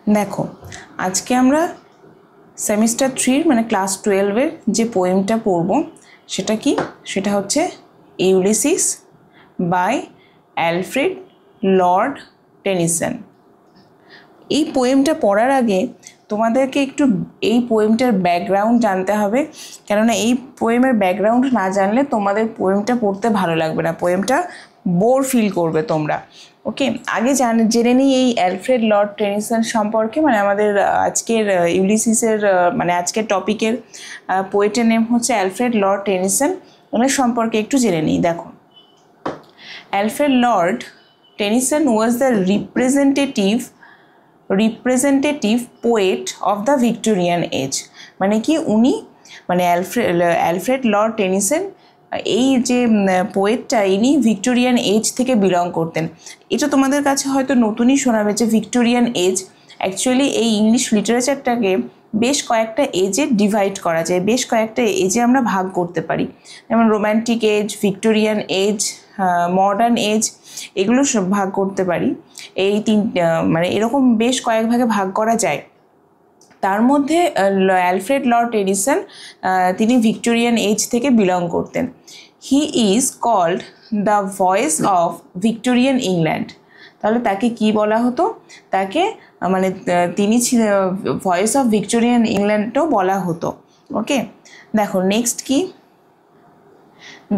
দেখো আজকে আমরা সেমিস্টার 3 মানে ক্লাস 12 এর যে পোয়েমটা পড়ব সেটা হচ্ছে Ulysses by Alfred Lord Tennyson. এই পোয়েমটা পড়ার আগে তোমাদেরকে একটু এই পোয়েমটার ব্যাকগ্রাউন্ড জানতে হবে, কেননা এই পোয়েমের ব্যাকগ্রাউন্ড না জানলে তোমাদের পোয়েমটা পড়তে ভালো লাগবে না, পোয়েমটা বোর ফিল করবে তোমরা। ওকে, আগে জেনে নিই এই অ্যালফ্রেড লর্ড টেনিসন সম্পর্কে, মানে আমাদের আজকের ইউলিসিসের মানে আজকের টপিকের পোয়েটের নেম হচ্ছে অ্যালফ্রেড লর্ড টেনিসন। ওনার সম্পর্কে একটু জেনে নিই। দেখো, Alfred Lord Tennyson was the representative poet of the Victorian age. মানে কি উনি মানে অ্যালফ্রেড লর্ড টেনিসন এই যে পোয়েটটা ইনি ভিক্টোরিয়ান এজ থেকে বিলং করতেন। এটা তোমাদের কাছে হয়তো নতুনই শোনাবে যে ভিক্টোরিয়ান এজ, অ্যাকচুয়ালি এই ইংলিশ লিটারেচারটাকে বেশ কয়েকটা এজে ডিভাইড করা যায়, বেশ কয়েকটা এজে আমরা ভাগ করতে পারি, যেমন romantic age, Victorian age, modern age, এগুলো সব ভাগ করতে পারি। এই মানে এরকম বেশ কয়েক ভাগে ভাগ করা যায়। তার মধ্যে অ্যালফ্রেড লর্ড টেনিসন তিনি ভিক্টোরিয়ান এজ থেকে বিলং করতেন। He is called the voice of Victorian England. তাহলে তাকে কি বলা হতো? তাকে মানে তিনি ছিলেন ভয়েস অফ ভিক্টোরিয়ান ইংল্যান্ডও বলা হতো। ওকে, দেখো নেক্সট কি,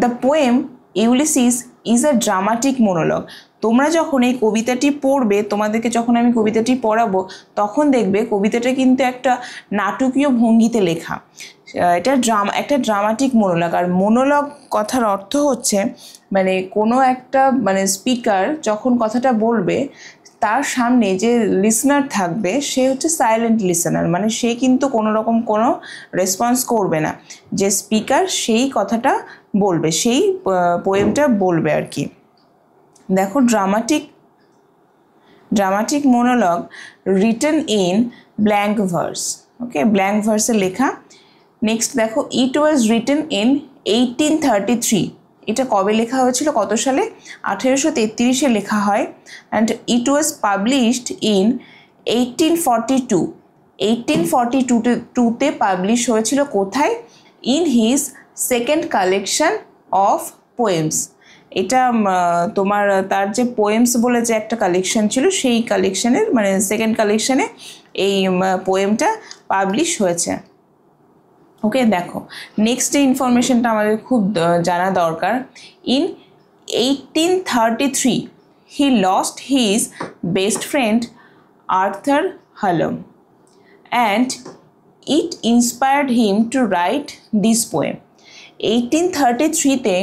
the poem Ulysses is a dramatic মোনোলগ। তোমরা যখন এই কবিতাটি পড়বে, তোমাদেরকে যখন আমি কবিতাটি পড়াবো, তখন দেখবে কবিতাটা কিন্তু একটা নাটকীয় ভঙ্গিতে লেখা। এটা একটা ড্রামাটিক মোনোলগ। আর মোনোলগ কথার অর্থ হচ্ছে মানে কোনো একটা মানে স্পিকার যখন কথাটা বলবে, তার সামনে যে লিসনার থাকবে সে হচ্ছে সাইলেন্ট লিসনার, মানে সে কিন্তু কোনো রকম কোনো রেসপন্স করবে না। যে স্পিকার সেই কথাটা বলবে, সেই পোয়েমটা বলবে আর কি। দেখো, dramatic monologue written in blank verse. Okay, blank ভার্সে লেখা। নেক্সট দেখো, ইট ওয়াজ রিটেন ইন 1833। এটা কবে লেখা হয়েছিল, কত সালে? 1833-এ লেখা হয়। And it was published in 1842। 1842-তে পাবলিশ হয়েছিল কোথায়? In his second collection of poems. এটা তোমার তার যে পোয়েমস বলে যে একটা কালেকশন ছিল, সেই কালেকশনের মানে সেকেন্ড কালেকশনে এই পোয়েমটা পাবলিশ হয়েছে। ওকে, দেখো নেক্সট যে ইনফরমেশনটা আমাদের খুব জানা দরকার। In 1833 he lost his best friend Arthur Hallam and it inspired him to write this poem. 1833-তে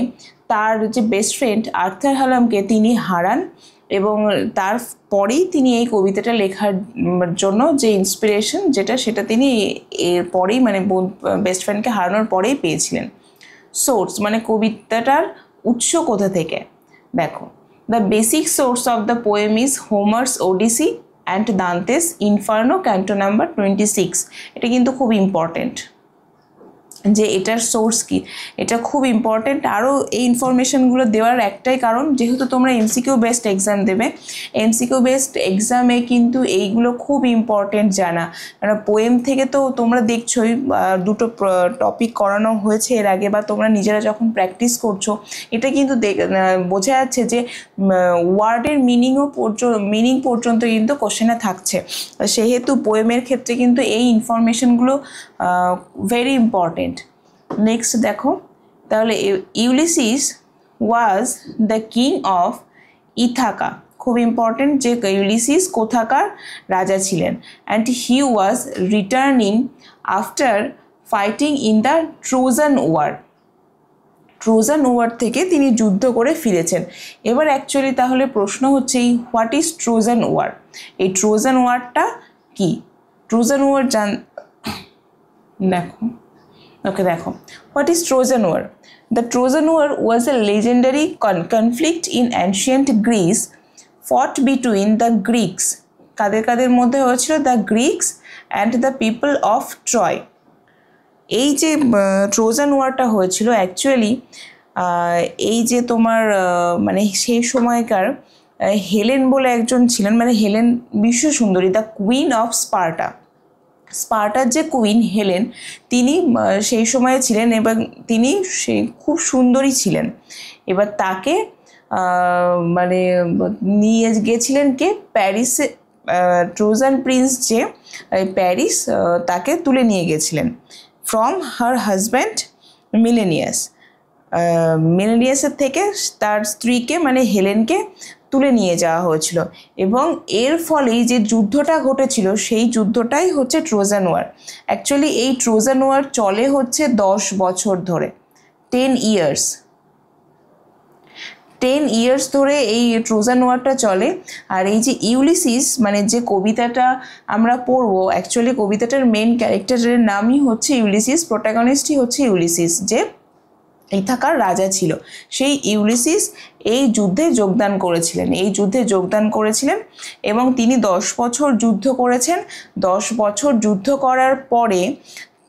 তার যে বেস্ট ফ্রেন্ড আর্থার হালামকে তিনি হারান, এবং তারপরেই তিনি এই কবিতাটা লেখার জন্য যে ইন্সপিরেশন সেটা তিনি এরপরেই মানে বেস্ট ফ্রেন্ডকে হারানোর পরেই পেয়েছিলেন। সোর্স মানে কবিতাটার উৎস কোথা থেকে? দেখো, the basic source of the poem is Homer's Odyssey and Dante's Inferno canto number 26। এটা কিন্তু খুব ইম্পর্টেন্ট যে এটার সোর্স কি, এটা খুব ইম্পর্টেন্ট। আরও এই ইনফরমেশনগুলো দেওয়ার একটাই কারণ, যেহেতু তোমরা এমসিকিউ বেসড এক্সাম দেবে, এমসিকিউ বেসড এক্সামে কিন্তু এইগুলো খুব ইম্পর্টেন্ট জানা। কারণ পোয়েম থেকে তো তোমরা দেখছোই দুটো টপিক করানো হয়েছে এর আগে, বা তোমরা নিজেরা যখন প্র্যাকটিস করছো, এটা কিন্তু বোঝা যাচ্ছে যে ওয়ার্ডের মিনিং পর্যন্ত কিন্তু কোশ্চেনে থাকছে। সেহেতু পোয়েমের ক্ষেত্রে কিন্তু এই ইনফরমেশনগুলো ভেরি ইম্পর্টেন্ট। নেক্সট দেখো, তাহলে Ulysses was the king of Ithaca. খুব ইম্পর্টেন্ট যে ইউলিসিস কোথাকার রাজা ছিলেন। And he was returning after fighting in the Trojan war. Trojan war থেকে তিনি যুদ্ধ করে ফিরেছেন। এবার অ্যাকচুয়ালি তাহলে প্রশ্ন হচ্ছে, এই হোয়াট ইজ ট্রোজান ওয়ার? এই ট্রোজান ওয়ারটা কি? ট্রোজান ওয়ার দেখো, what is Trojan War? The Trojan War was a legendary conflict in ancient Greece fought between the Greeks. কাদের মধ্যে হয়েছিল? The Greeks and the people of Troy. এই যে Trojan ওয়ারটা হয়েছিল actually এই যে তোমার মানে সেই সময়কার হেলেন বলে একজন ছিলেন, মানে হেলেন বিশ্ব সুন্দরী, দ্য কুইন অফ স্পার্টা। স্পার্টার যে কুইন হেলেন, তিনি সেই সময়ে ছিলেন এবং তিনি সেই খুব সুন্দরী ছিলেন। এবার তাকে মানে নিয়ে গেছিলেন কে, প্যারিসে, ট্রোজান প্রিন্স যে প্যারিস, তাকে তুলে নিয়ে গেছিলেন ফ্রম হার হাজব্যান্ড মিলেনিয়াস। মিলেনিয়াসের থেকে তার স্ত্রীকে মানে হেলেনকে তুলে নিয়ে যাওয়া হয়েছিল এবং এর ফলেই যে যুদ্ধটা ঘটেছিল সেই যুদ্ধটাই হচ্ছে ট্রোজান ওয়ার। অ্যাকচুয়ালি এই ট্রোজান ওয়ার চলে হচ্ছে 10 বছর ধরে, 10 ইয়ার্স। 10 ইয়ার্স ধরে এই ট্রোজান ওয়ারটা চলে। আর এই যে ইউলিসিস মানে যে কবিতাটা আমরা পড়বো, অ্যাকচুয়ালি কবিতাটার মেন ক্যারেক্টারের নামই হচ্ছে ইউলিসিস, প্রোটাগনিস্টই হচ্ছে ইউলিসিস, যে ইথাকার রাজা ছিল। সেই ইউলিসিস এই যুদ্ধে যোগদান করেছিলেন এবং তিনি 10 বছর যুদ্ধ করেছেন। 10 বছর যুদ্ধ করার পরে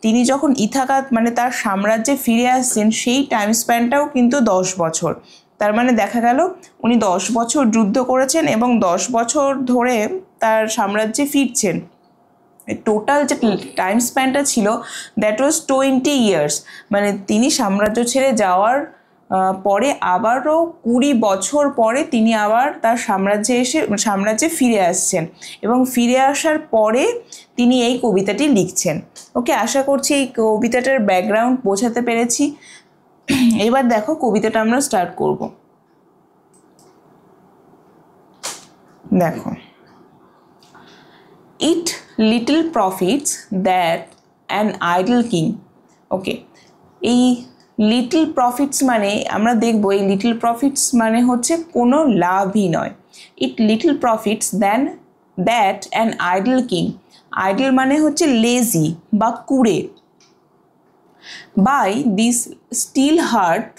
তিনি যখন ইথাকা মানে তার সাম্রাজ্যে ফিরে আসছেন, সেই টাইম স্প্যানটাও কিন্তু 10 বছর। তার মানে দেখা গেল উনি 10 বছর যুদ্ধ করেছেন এবং 10 বছর ধরে তার সাম্রাজ্যে ফিরছেন। টোটাল যে টাইম স্প্যানটা ছিল দ্যাট ওয়াজ 20 ইয়ার্স। মানে তিনি সাম্রাজ্য ছেড়ে যাওয়ার পরে আবারও 20 বছর পরে তিনি আবার তার সাম্রাজ্যে ফিরে আসছেন এবং ফিরে আসার পরে তিনি এই কবিতাটি লিখছেন। ওকে, আশা করছি এই কবিতাটার ব্যাকগ্রাউন্ড বোঝাতে পেরেছি। এবার দেখো কবিতাটা আমরা স্টার্ট করব। দেখো, It little profits that an idle king. ওকে, এই লিটল প্রফিটস মানে আমরা দেখবো এই লিটল প্রফিটস মানে হচ্ছে কোনো লাভই নয়। It little profits that an idle king. Idle মানে হচ্ছে লেজি বা কুড়ে। By this still hearth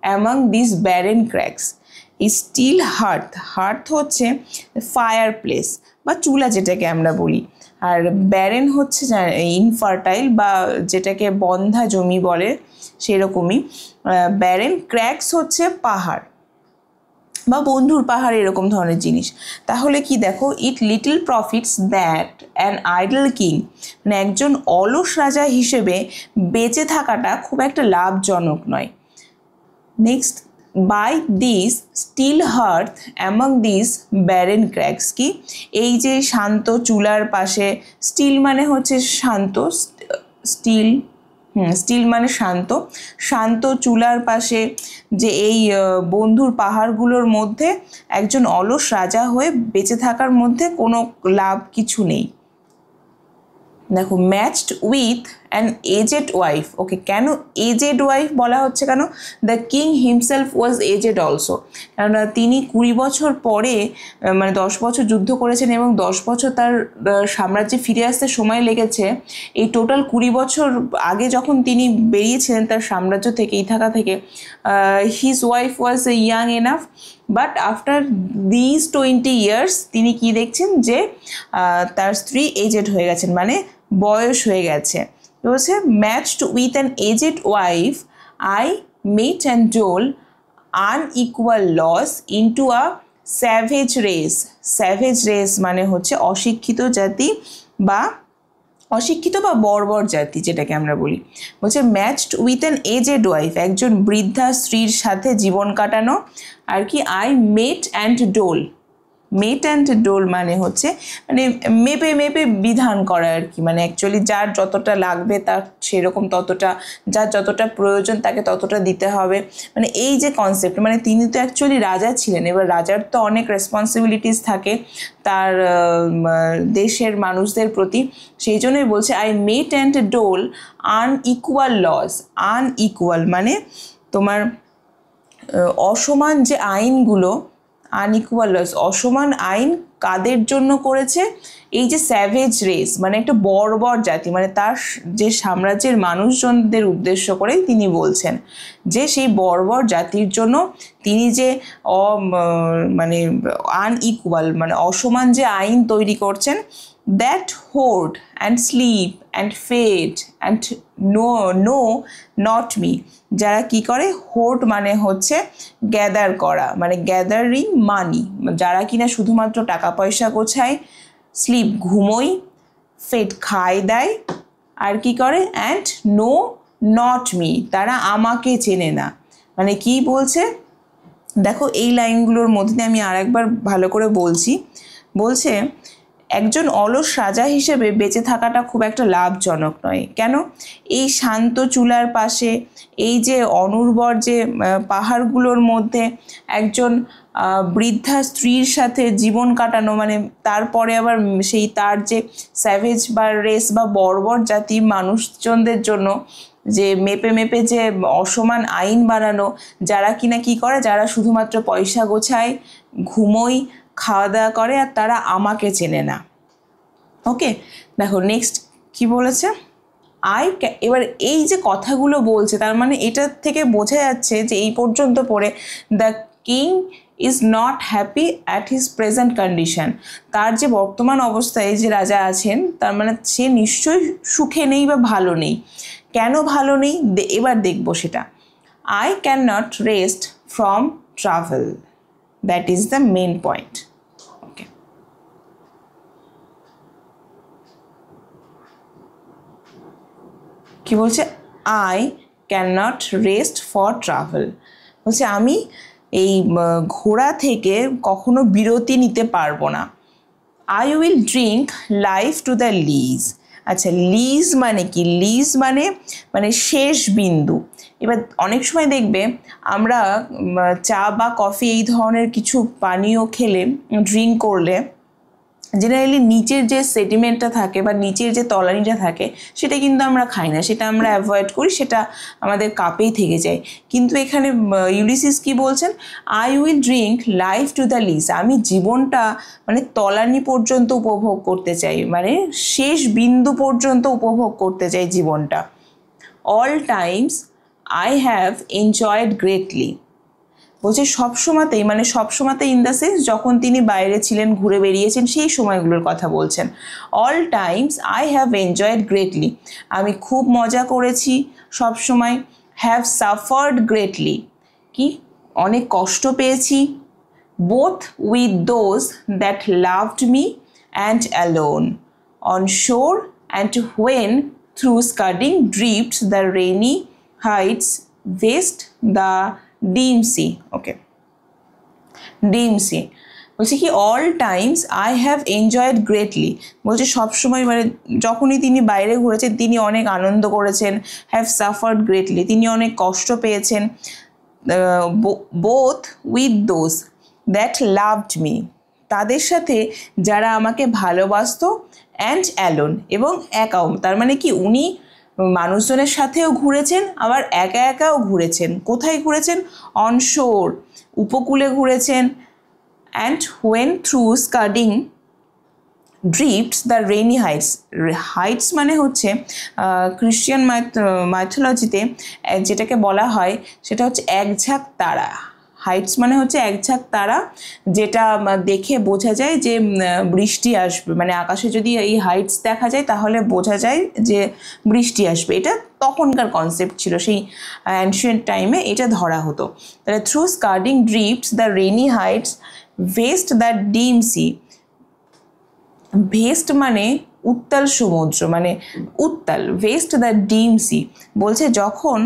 among this barren crags. এই স্টিল হার্থ হচ্ছে ফায়ার প্লেস বা চুলা যেটাকে আমরা বলি, আর ব্যারেন হচ্ছে ইনফার্টাইল বা যেটাকে বন্ধা জমি বলে সেরকমই। ব্যারেন ক্র্যাকস হচ্ছে পাহাড় বা বন্ধুর পাহাড়, এরকম ধরনের জিনিস। তাহলে কি দেখো, ইট little profits that an idle king, মানে একজন অলস রাজা হিসেবে বেঁচে থাকাটা খুব একটা লাভজনক নয়। Next, by this still hearth among this barren crags, কি এই যে শান্ত চুলার পাশে, স্টিল মানে হচ্ছে শান্ত, স্টিল মানে শান্ত চুলার পাশে যে এই বন্ধুর পাহাড়গুলোর মধ্যে একজন অলস রাজা হয়ে বেঁচে থাকার মধ্যে কোনো লাভ কিছু নেই। দেখো, matched with an aged wife. Okay, কেন এজেড ওয়াইফ বলা হচ্ছে কেন? The king himself was aged also. কেননা তিনি 20 বছর পরে মানে 10 বছর যুদ্ধ করেছেন এবং 10 বছর তার সাম্রাজ্যে ফিরে আসতে সময় লেগেছে। এই টোটাল 20 বছর আগে যখন তিনি বেরিয়েছিলেন তার সাম্রাজ্য থেকে, ইথাকা থেকে, his wife was young enough, but after this 20 years তিনি কি দেখছেন যে তার স্ত্রী এজেড হয়ে গেছেন, মানে বয়স হয়ে গেছে। বলছে, matched with an aged wife I mete and dole unequal laws into a savage race. Savage race মানে হচ্ছে অশিক্ষিত জাতি বা বর্বর জাতি যেটাকে আমরা বলি। বলছে matched with an aged wife, একজন বৃদ্ধা স্ত্রীর সাথে জীবন কাটানো। আর কি, আই মেট অ্যান্ড ডোল মানে হচ্ছে মানে মেপে বিধান করা আর কি, মানে অ্যাকচুয়ালি যার যতটা লাগবে তার সেরকম ততটা, যার যতটা প্রয়োজন তাকে ততটা দিতে হবে, মানে এই যে কনসেপ্ট। মানে তিনি তো অ্যাকচুয়ালি রাজা ছিলেন, এবার রাজার তো অনেক রেসপন্সিবিলিটিস থাকে তার দেশের মানুষদের প্রতি। সেই জন্যই বলছে I mete and dole unequal laws. Unequal মানে তোমার অসমান যে আইনগুলো, আনইকুয়াল লস, অসমান আইন কাদের জন্য করেছে? এই যে স্যাভেজ রেস মানে একটা বর্বর জাতি, মানে তার যে সাম্রাজ্যের মানুষজনদের উদ্দেশ্য করেই তিনি বলছেন যে সেই বর্বর জাতির জন্য তিনি যে মানে আনইকুয়াল মানে অসমান যে আইন তৈরি করছেন, that hoard and sleep and fade and no not me, যারা কি করে, হোর্ড মানে হচ্ছে গ্যাদার করা, মানে গ্যাদারিং মানি, যারা কিনা শুধুমাত্র টাকা পয়সা গোছায়, স্লিপ ঘুমোয়, ফেড খায় দেয়, আর কি করে, অ্যান্ড নো নট মি, তারা আমাকে চেনে না। মানে কি বলছে দেখো, এই লাইনগুলোর মধ্যে আমি আরেকবার ভালো করে বলছে একজন অলস রাজা হিসেবে বেঁচে থাকাটা খুব একটা লাভজনক নয়। কেন? এই শান্ত চুলার পাশে, এই যে অনুর্বর যে পাহাড়গুলোর মধ্যে একজন বৃদ্ধা স্ত্রীর সাথে জীবন কাটানো, মানে তারপরে আবার সেই তার যে স্যাভেজ বা রেস বা বর্বর জাতি মানুষজনদের জন্য যে মেপে যে অসমান আইন বানানো, যারা কিনা কি করে, যারা শুধুমাত্র পয়সা গোছায়, ঘুমোয়, খাওয়া দাওয়া করে, আর তারা আমাকে চেনে না। ওকে, দেখো নেক্সট কি বলেছে, এবার এই যে কথাগুলো বলছে, তার মানে এটা থেকে বোঝা যাচ্ছে যে এই পর্যন্ত পড়ে the king is not happy at his present condition, তার যে বর্তমান অবস্থায় যে রাজা আছেন, তার মানে সে নিশ্চয়ই সুখে নেই বা ভালো নেই। কেন ভালো নেই এবার দেখবো সেটা। I can not rest from travel, that is the main point. Okay, কি বলছে, I can not rest for travel, বলছে আমি এই ঘোরা থেকে কখনো বিরতি নিতে পারবো না। I will drink life to the lees. আচ্ছা, লিজ মানে কি? লিজ মানে শেষ বিন্দু। এবার অনেক সময় দেখবে আমরা চা বা কফি এই ধরনের কিছু পানীয় খেলে, ড্রিঙ্ক করলে, জেনারেলি নিচের যে সেডিমেন্টটা থাকে বা নিচের যে তলানিটা থাকে সেটা কিন্তু আমরা খাই না, সেটা আমরা অ্যাভয়েড করি, সেটা আমাদের কাপেই থেকে যায়। কিন্তু এখানে ইউলিসিস কি বলছেন, I will drink life to the lees, আমি জীবনটা মানে তলানি পর্যন্ত উপভোগ করতে চাই, মানে শেষ বিন্দু পর্যন্ত উপভোগ করতে চাই জীবনটা। All times I have enjoyed greatly, বলছে সবসময়তেই, মানে সবসময়তেই ইন দ্য সেন্স যখন তিনি বাইরে ছিলেন, ঘুরে বেরিয়েছেন, সেই সময়গুলোর কথা বলছেন। All times I have enjoyed greatly, আমি খুব মজা করেছি সবসময়। হ্যাভ সাফার্ড গ্রেটলি, কি অনেক কষ্ট পেয়েছি। Both with those that loved me and alone, on shore and when through scudding drifts the rainy heights vext the dim sea. Okay, dim sea বলছে কি, all times I have enjoyed greatly, বলছে সবসময়, মানে যখনই তিনি বাইরে ঘুরেছেন তিনি অনেক আনন্দ করেছেন। হ্যাভ সাফার্ড গ্রেটলি, তিনি অনেক কষ্ট পেয়েছেন। Both with those that loved me, তাদের সাথে যারা আমাকে ভালোবাসতো, অ্যান্ড অ্যালোন, এবং একাও, তার মানে কি উনি মানুষজনের সাথেও ঘুরেছেন, আবার একা একাও ঘুরেছেন। কোথায় ঘুরেছেন? অন শোর, উপকূলে ঘুরেছেন। And when through scudding drifts the rainy heights, heights মানে হচ্ছে খ্রিস্টিয়ান মাইথোলজিতে যেটাকে বলা হয় সেটা হচ্ছে একঝাঁক তারা। হাইটস মানে হচ্ছে একঝাঁক তারা, যেটা দেখে বোঝা যায় যে বৃষ্টি আসবে, মানে আকাশে যদি এই হাইটস দেখা যায় তাহলে বোঝা যায় যে বৃষ্টি আসবে। এটা তখনকার কনসেপ্ট ছিল, সেই অ্যানশিয়েন্ট টাইমে এটা ধরা হতো। তাহলে through scudding drifts the rainy heights vext the dim sea, vext মানে উত্তাল সমুদ্র, মানে উত্তাল, ভেস্ট দ্য ডিম সি, বলছে যখন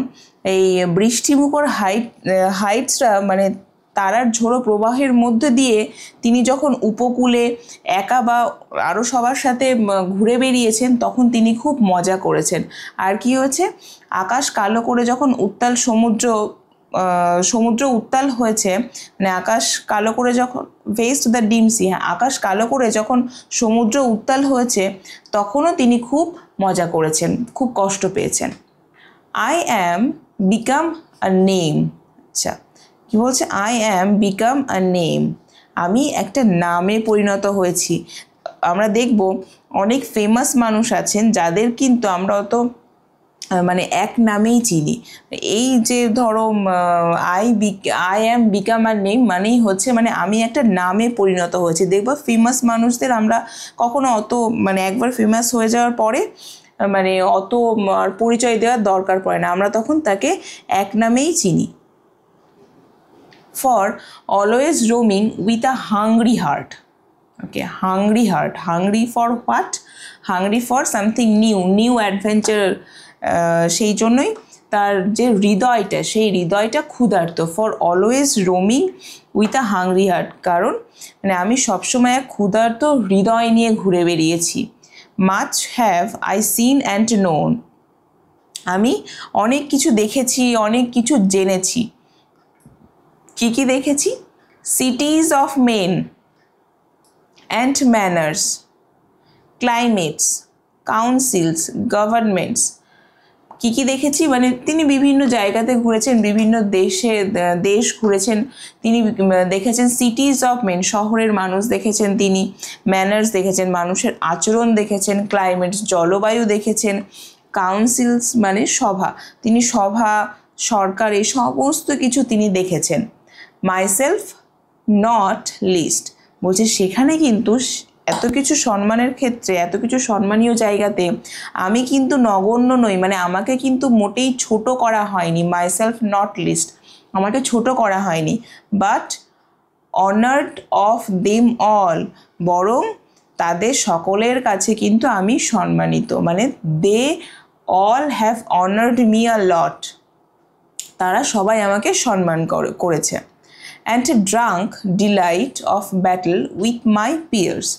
এই বৃষ্টিমুখর হাইটসরা মানে তারার ঝোড়ো প্রবাহের মধ্যে দিয়ে তিনি যখন উপকূলে একা বা আরও সবার সাথে ঘুরে বেরিয়েছেন, তখন তিনি খুব মজা করেছেন। আর কি হয়েছে, আকাশ কালো করে যখন উত্তাল সমুদ্র উত্তাল হয়েছে, মানে আকাশ কালো করে যখন, ভেস্ট দ্য ডিম সি, হ্যাঁ, আকাশ কালো করে যখন সমুদ্র উত্তাল হয়েছে তখনও তিনি খুব মজা করেছেন, খুব কষ্ট পেয়েছেন। I am become a name, আচ্ছা কি বলছে, I am become a name, আমি একটা নামে পরিণত হয়েছি। আমরা দেখব অনেক ফেমাস মানুষ আছেন যাদের কিন্তু আমরা অত মানে এক নামেই চিনি। এই যে ধরো I am become a name মানেই হচ্ছে মানে আমি একটা নামে পরিণত হয়েছি। দেখবো ফেমাস মানুষদের আমরা কখনো অত মানে একবার ফেমাস হয়ে যাওয়ার পরে মানে অত পরিচয় দেওয়ার দরকার পড়ে না, আমরা তখন তাকে এক নামেই চিনি। For always roaming with a hungry heart. Okay, hungry heart, hungry for what? Hungry for something new adventure. সেই জন্যই তার যে হৃদয়টা, সেই হৃদয়টা ক্ষুধার্ত। For always roaming with a hungry heart, কারণ মানে আমি সবসময় এক ক্ষুধার্ত হৃদয় নিয়ে ঘুরে বেরিয়েছি। Much have I seen and known, আমি অনেক কিছু দেখেছি, অনেক কিছু জেনেছি। কি কি দেখেছি? Cities of men and manners, climates, councils, governments. কি কি দেখেছি মানে তিনি বিভিন্ন জায়গাতে ঘুরেছেন, বিভিন্ন দেশ ঘুরেছেন। তিনি দেখেছেন সিটিজ অফ মেন, শহরের মানুষ দেখেছেন তিনি, ম্যানার্স দেখেছেন, মানুষের আচরণ দেখেছেন, ক্লাইমেটস, জলবায়ু দেখেছেন, কাউন্সিলস মানে সভা, তিনি সভা, সরকার, এই সমস্ত কিছু তিনি দেখেছেন। মাইসেলফ নট লিস্ট, বলছে সেখানে কিন্তু এত কিছু সম্মানের ক্ষেত্রে, এত কিছু সম্মানীয় জায়গাতে আমি কিন্তু নগণ্য নই, মানে আমাকে কিন্তু মোটেই ছোট করা হয়নি। মাইসেলফ নট লিস্ট, আমাকে ছোট করা হয়নি। But honoured of them all, বরং তাদের সকলের কাছে কিন্তু আমি সম্মানিত, মানে they all have honoured me a lot, তারা সবাই আমাকে সম্মান করেছে। And drunk delight of battle with my peers,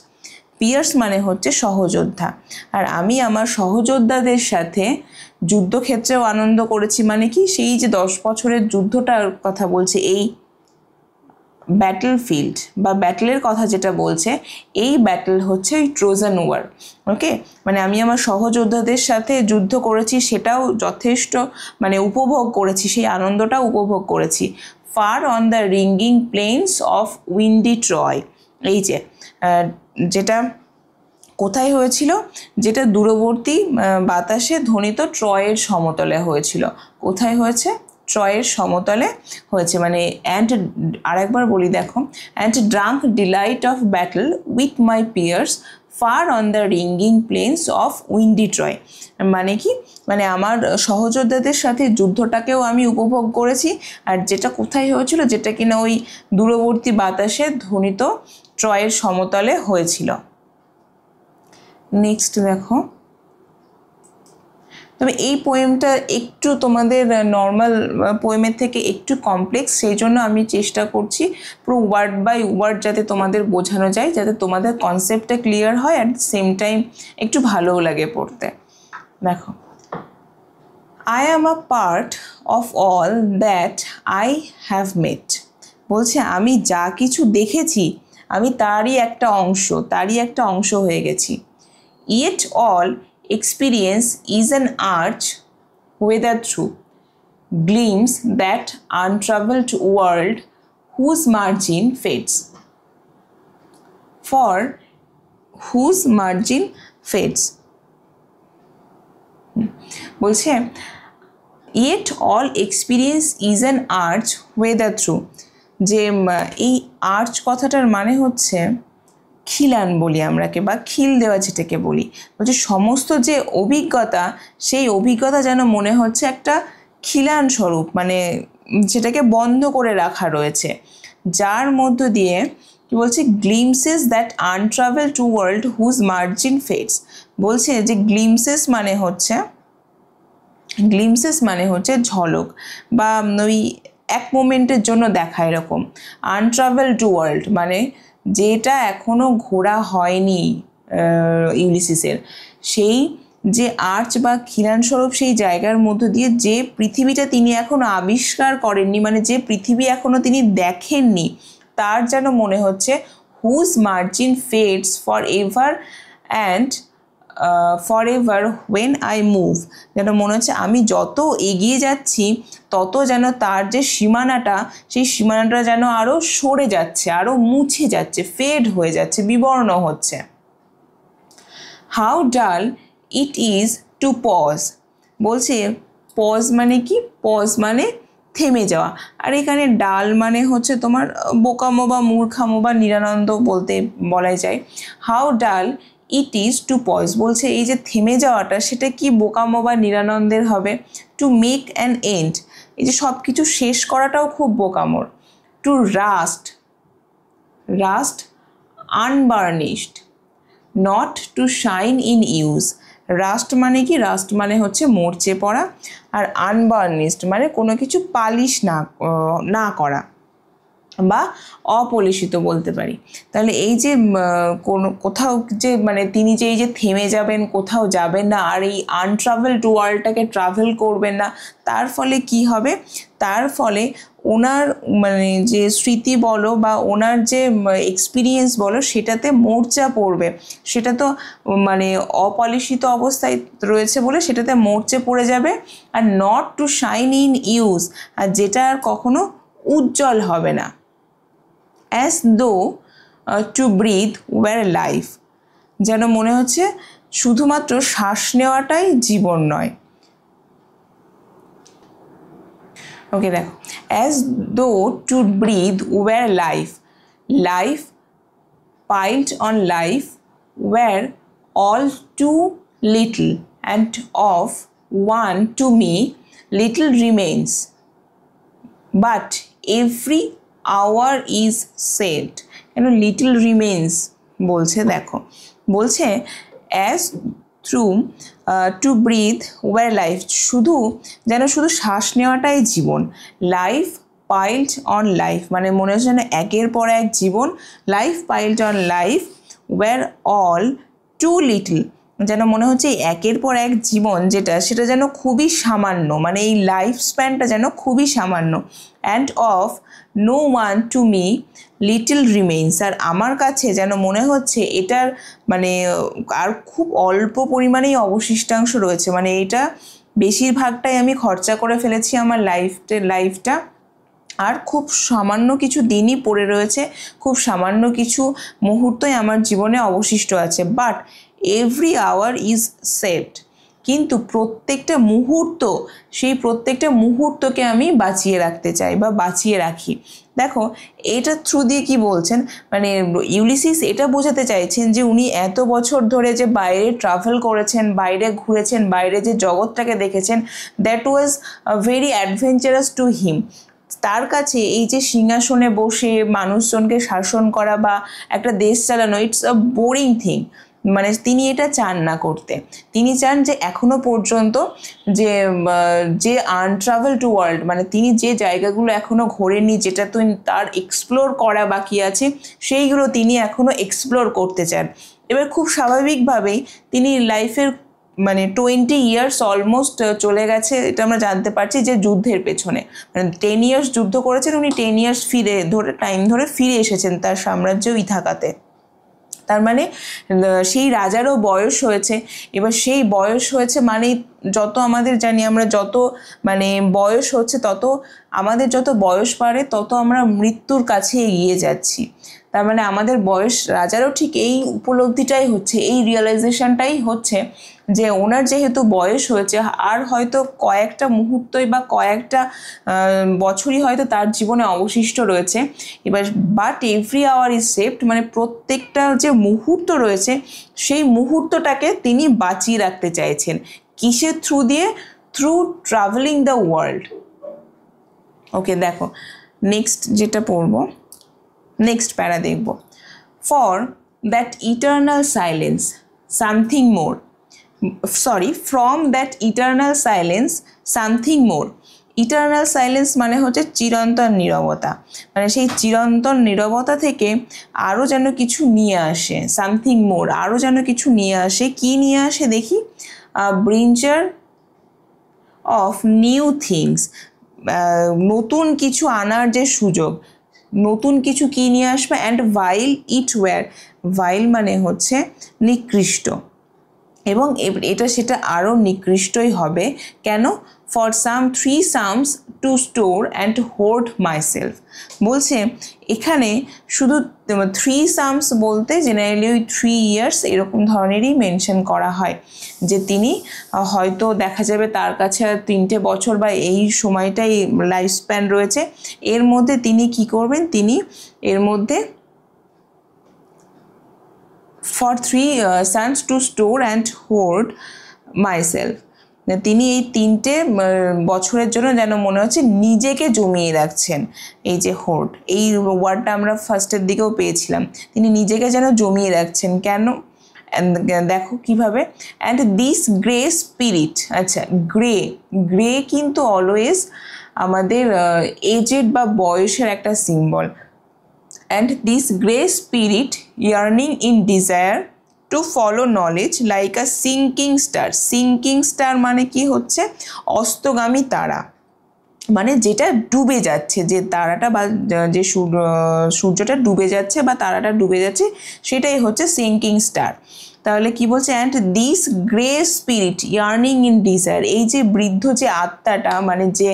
peers মানে হচ্ছে সহযোদ্ধা, আর আমি আমার সহযোদ্ধাদের সাথে যুদ্ধক্ষেত্রেও আনন্দ করেছি। মানে কি, সেই যে 10 বছরের যুদ্ধটার কথা বলছে, এই ব্যাটল ফিল্ড বা ব্যাটলের কথা যেটা বলছে, এই ব্যাটল হচ্ছে ওই ট্রোজান ওয়ার। ওকে, মানে আমি আমার সহযোদ্ধাদের সাথে যুদ্ধ করেছি, সেটাও যথেষ্ট মানে উপভোগ করেছি, সেই আনন্দটাও উপভোগ করেছি। Far on the ringing plains of windy Troy, এই যে যেটা কোথায় হয়েছিল, যেটা দূরবর্তী বাতাসে ধ্বনিত ট্রয়ের সমতলে হয়েছিল। কোথায় হয়েছে? ট্রয়ের সমতলে হয়েছে। মানে অ্যান্ড, আরেকবার বলি দেখো, and drunk delight of battle with my peers far on the ringing plains of windy Troy, মানে কি, মানে আমার সহযোদ্ধাদের সাথে যুদ্ধটাকেও আমি উপভোগ করেছি, আর যেটা কোথায় হয়েছিল, যেটা কিনা ওই দূরবর্তী বাতাসে ধ্বনিত ট্রয়ের সমতলে হয়েছিল। নেক্সট দেখো, তবে এই পোয়েমটা একটু তোমাদের নর্মাল পোয়েমের থেকে একটু কমপ্লেক্স, সেই জন্য আমি চেষ্টা করছি পুরো ওয়ার্ড বাই ওয়ার্ড যাতে তোমাদের বোঝানো যায়, যাতে তোমাদের কনসেপ্টটা ক্লিয়ার হয়, অ্যাট দ্য সেম টাইম একটু ভালোও লাগে পড়তে। দেখো, I am a part of all that I have মেট, বলছে আমি যা কিছু দেখেছি আমি তারই একটা অংশ হয়ে গেছি। Yet all experience is an arch whether through gleams that untraveled world whose margin fades, for whose margin fades, বলছে yet all experience is an arch whether through, যে এই আর্চ কথাটার মানে হচ্ছে খিলান বলি আমরাকে, বা খিল দেওয়া যেটাকে বলি। বলছে সমস্ত যে অভিজ্ঞতা, সেই অভিজ্ঞতা যেন মনে হচ্ছে একটা খিলান স্বরূপ, মানে যেটাকে বন্ধ করে রাখা রয়েছে, যার মধ্য দিয়ে কি বলছে, glimpses that untravelled world whose margin fades, বলছে যে গ্লিমসেস মানে হচ্ছে ঝলক, বা ওই এক মোমেন্টের জন্য দেখা এরকম। আনট্রাভেলড ওয়ার্ল্ড মানে যেটা এখনো ঘোরা হয়নি ইউলিসিসের, সেই যে আর্চ বা খিলানস্বরূপ সেই জায়গার মধ্য দিয়ে যে পৃথিবীটা তিনি এখনো আবিষ্কার করেননি, মানে যে পৃথিবী এখনো তিনি দেখেননি, তার যেন মনে হচ্ছে whose margin fades for ever and for ever when I move, যেন মনে হচ্ছে আমি যত এগিয়ে যাচ্ছি তত যেন তার যে সীমানাটা, সেই সীমানাটা যেন আরও সরে যাচ্ছে, আরও মুছে যাচ্ছে, ফেড হয়ে যাচ্ছে, বিবর্ণ হচ্ছে। হাউ ডাল ইট ইজ টু পজ, বলছে পজ মানে কি, পজ মানে থেমে যাওয়া, আর এখানে ডাল মানে হচ্ছে তোমার বোকামো বা মূর্খামো বা নিরানন্দ বলতে বলাই যায়। হাউ ডাল ইট ইজ টু পজ, বলছে এই যে থেমে যাওয়াটা সেটা কি বোকামো বা নিরানন্দের হবে। টু মেক অ্যান এন্ড, এই যে সব কিছু শেষ করাটাও খুব বোকামোর। To rust, rust unburnished, not to shine in use. Rust মানে কি, রাস্ট মানে হচ্ছে মরচে পড়া, আর আনবার্নিশড মানে কোনো কিছু পালিশ না করা বা অপলিশিত বলতে পারি। তাহলে এই যে কোথাও যে মানে তিনি যে এই যে থেমে যাবেন, কোথাও যাবেন না, আর এই আনট্রাভেলড ওয়ার্ল্ডটাকে ট্রাভেল করবেন না, তার ফলে কি হবে, তার ফলে ওনার মানে যে স্মৃতি বলো বা ওনার যে এক্সপিরিয়েন্স বলো সেটাতে মোর্চা পড়বে। সেটা তো মানে অপলিশিত অবস্থায় রয়েছে বলে সেটাতে মোর্চে পড়ে যাবে। আর not to shine in use, আর যেটা আর কখনো উজ্জ্বল হবে না। As though to breathe were life, যেন মনে হচ্ছে শুধুমাত্র শ্বাস নেওয়াটাই জীবন নয়। ওকে দেখো, as though to breathe were life, life piled on life were all too little, and of one to me little remains, but every hour is saved. কেন little remains বলছে, দেখো বলছে as through to breathe were life, শুধু যেন শুধু শ্বাস নেওয়াটাই জীবন। লাইফ পাইলড অন লাইফ মানে মনে হচ্ছে যেন একের পর এক জীবন। Life piled on life were all too little, যেন মনে হচ্ছে একের পর এক জীবন যেটা সেটা যেন খুবই সামান্য, মানে এই লাইফ স্প্যানটা যেন খুবই সামান্য। And of no one to me little remains, আর আমার কাছে যেন মনে হচ্ছে এটার মানে আর খুব অল্প পরিমাণেই অবশিষ্টাংশ রয়েছে, মানে এটা বেশিরভাগটাই আমি খরচা করে ফেলেছি আমার লাইফটা, আর খুব সামান্য কিছু দিনই পড়ে রয়েছে, খুব সামান্য কিছু মুহূর্তই আমার জীবনে অবশিষ্ট আছে। But every hour is saved, কিন্তু প্রত্যেকটা মুহূর্ত, সেই প্রত্যেকটা মুহূর্তকে আমি বাঁচিয়ে রাখতে চাই বা বাঁচিয়ে রাখি। দেখো এটা থ্রু দিয়ে কি বলছেন, মানে ইউলিসিস এটা বোঝাতে চাইছেন যে উনি এত বছর ধরে যে বাইরে ট্রাভেল করেছেন, বাইরে ঘুরেছেন, বাইরে যে জগৎটাকে দেখেছেন, that was very adventurous to him. তার কাছে এই যে সিংহাসনে বসে মানুষজনকে শাসন করা বা একটা দেশ চালানো, ইটস আ বোরিং থিং, মানে তিনি এটা চান না করতে। তিনি চান যে এখনো পর্যন্ত যে আনট্রাভেলড ওয়ার্ল্ড, মানে তিনি যে জায়গাগুলো এখনো ঘোরেননি, যেটা তো তার এক্সপ্লোর করা বাকি আছে, সেইগুলো তিনি এখনো এক্সপ্লোর করতে চান। এবার খুব স্বাভাবিকভাবেই তিনি লাইফের মানে 20 ইয়ার্স অলমোস্ট চলে গেছে, এটা আমরা জানতে পারছি যে যুদ্ধের পেছনে, মানে 10 ইয়ার্স যুদ্ধ করেছেন উনি, 10 ইয়ার্স টাইম ধরে ফিরে এসেছেন তার সাম্রাজ্য ইথাকাতে। তার মানে সেই রাজারও বয়স হয়েছে। এবার সেই বয়স হয়েছে মানে যত আমাদের জানি আমরা, যত মানে বয়স হচ্ছে তত আমাদের যত বয়স বাড়ে তত আমরা মৃত্যুর কাছে এগিয়ে যাচ্ছি। তার মানে আমাদের বয়স, রাজারও ঠিক এই উপলব্ধিটাই হচ্ছে, এই রিয়েলাইজেশনটাই হচ্ছে যে ওনার যেহেতু বয়স হয়েছে আর হয়তো কয়েকটা মুহূর্তই বা কয়েকটা বছরই হয়তো তার জীবনে অবশিষ্ট রয়েছে। এবার but every hour is saved, মানে প্রত্যেকটা যে মুহূর্ত রয়েছে সেই মুহূর্তটাকে তিনি বাঁচিয়ে রাখতে চাইছেন। কিসের থ্রু দিয়ে? Through travelling the world. Okay দেখো নেক্সট যেটা পড়বো, নেক্সট প্যারা দেখব। For that eternal silence something more, from that eternal silence something more. Eternal silence মানে হচ্ছে চিরন্তন নীরবতা, মানে সেই চিরন্তন নীরবতা থেকে আরও যেন কিছু নিয়ে আসে, সামথিং মোর, আরও যেন কিছু নিয়ে আসে। কি নিয়ে আসে দেখি? ব্রিঞ্জার অফ নিউ থিংস, নতুন কিছু আনার যে সুযোগ, নতুন কিছু কি নিয়ে আসবে? অ্যান্ড ভাইল ইট ওয়্যার, ভাইল মানে হচ্ছে নিকৃষ্ট, এবং এটা সেটা আরও নিকৃষ্টই হবে। কেন? For some 3 suns to store and hoard myself. বলছে এখানে শুধু 3 সামস বলতে জেনারেলি ওই 3 ইয়ার্স এরকম ধরনেরই মেনশন করা হয়, যে তিনি হয়তো দেখা যাবে তার কাছে 3টে বছর বা এই সময়টাই লাইফ স্প্যান রয়েছে, এর মধ্যে তিনি কি করবেন, তিনি এর মধ্যে for 3 sons to store and hoard myself, তিনি এই 3টে বছরের জন্য যেন মনে হচ্ছে নিজেকে জমিয়ে রাখছেন। এই যে হোর্ড, এই ওয়ার্ডটা আমরা ফার্স্টের দিকেও পেয়েছিলাম, তিনি নিজেকে যেন জমিয়ে রাখছেন। কেন? দেখো কিভাবে, অ্যান্ড দিস গ্রে স্পিরিট, আচ্ছা গ্রে কিন্তু অলওয়েজ আমাদের এজেড বা বয়সের একটা symbol. And this grey spirit yearning in desire to follow knowledge like a sinking star. Sinking star মানে কি হচ্ছে? অস্তগামী তারা, মানে যেটা ডুবে যাচ্ছে, যে তারাটা বা যে সূর্যটা ডুবে যাচ্ছে বা তারাটা ডুবে যাচ্ছে, সেটাই হচ্ছে সিঙ্কিং স্টার। তাহলে কি বলছে? And this grey spirit earning in desire, এই যে বৃদ্ধ যে আত্মাটা, মানে যে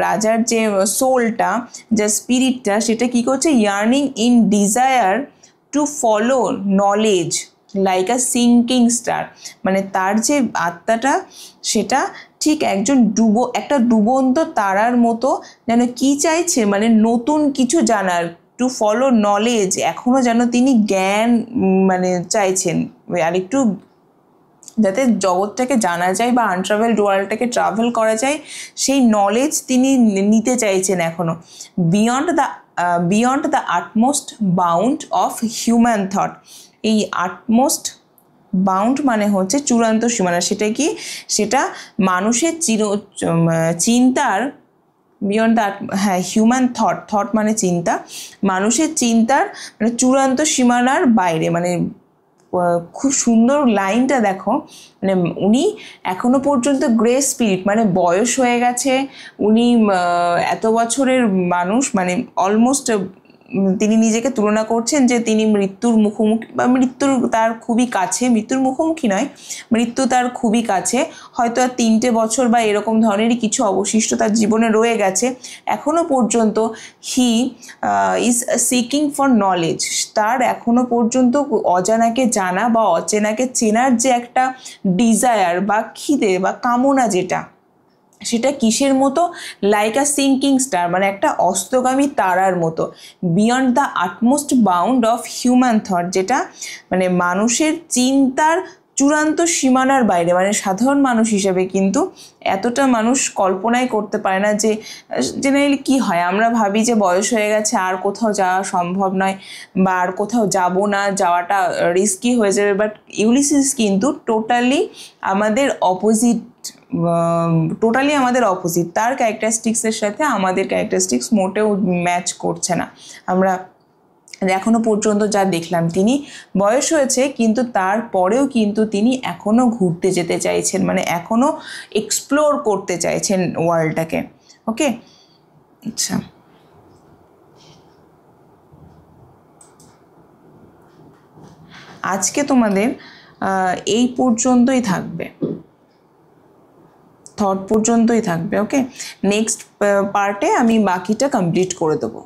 রাজার যে সোলটা, যে স্পিরিটটা, সেটা কি করছে? Earning in desire to follow knowledge like a sinking star, মানে তার যে আত্মাটা সেটা ঠিক একটা ডুবন্ত তারার মতো যেন কি চাইছে, মানে নতুন কিছু জানার, টু ফলো নলেজ, এখনও যেন তিনি জ্ঞান মানে চাইছেন, আর একটু যাতে জগৎটাকে জানা যায় বা আনট্রাভেলড ওয়ার্ল্ডটাকে ট্রাভেল করা যায়, সেই নলেজ তিনি নিতে চাইছেন এখনও, beyond the utmost bound of human thought. এই আটমোস্ট বাউন্ড মানে হচ্ছে চূড়ান্ত সীমানা, সেটা কি? সেটা মানুষের চিন্তার, বিয়ন্ড দ্য, হ্যাঁ, হিউম্যান থট মানে চিন্তা, মানুষের চিন্তার মানে চূড়ান্ত সীমানার বাইরে। মানে খুব সুন্দর লাইনটা দেখো, মানে উনি এখনো পর্যন্ত গ্রে স্পিরিট, মানে বয়স হয়ে গেছে, উনি এত বছরের মানুষ, মানে অলমোস্ট তিনি নিজেকে তুলনা করছেন যে তিনি মৃত্যুর মুখোমুখি, বা মৃত্যুর তার খুবই কাছে, মৃত্যুর মুখোমুখি নয়, মৃত্যু তার খুবই কাছে, হয়তো আর 3টে বছর বা এরকম ধরনেরই কিছু অবশিষ্ট তার জীবনে রয়ে গেছে। এখনো পর্যন্ত he is seeking for knowledge, তার এখনো পর্যন্ত অজানাকে জানা বা অচেনাকে চেনার যে একটা ডিজায়ার বা খিদে বা কামনা, যেটা সেটা কিসের মতো? লাইক আ সিঙ্কিং স্টার, মানে একটা অস্তগামী তারার মতো। Beyond the utmost bound of human thought, যেটা মানে মানুষের চিন্তার চূড়ান্ত সীমানার বাইরে, মানে সাধারণ মানুষ হিসেবে কিন্তু এতটা মানুষ কল্পনাই করতে পারে না। যে জেনারেলি কি হয়, আমরা ভাবি যে বয়স হয়ে গেছে, আর কোথাও যাওয়া সম্ভব নয়, বা আর কোথাও যাব না, যাওয়াটা রিস্কি হয়ে যাবে। বাট ইউলিসিস কিন্তু টোটালি আমাদের অপোজিট, তার ক্যারেক্টারিস্টিক্সের সাথে আমাদের ক্যারেক্টারিস্টিক্স মোটেও ম্যাচ করছে না। আমরা এখনো পর্যন্ত যা দেখলাম, তিনি বয়স হয়েছে কিন্তু তারপরেও কিন্তু তিনি এখনো ঘুরতে যেতে চাইছেন, মানে এখনো এক্সপ্লোর করতে চাইছেন ওয়ার্ল্ডটাকে। ওকে, আচ্ছা, আজকে তোমাদের এই পর্যন্তই থাকবে, থট পর্যন্তই থাকবে। ওকে, নেক্সট পার্টে আমি বাকিটা কমপ্লিট করে দেবো।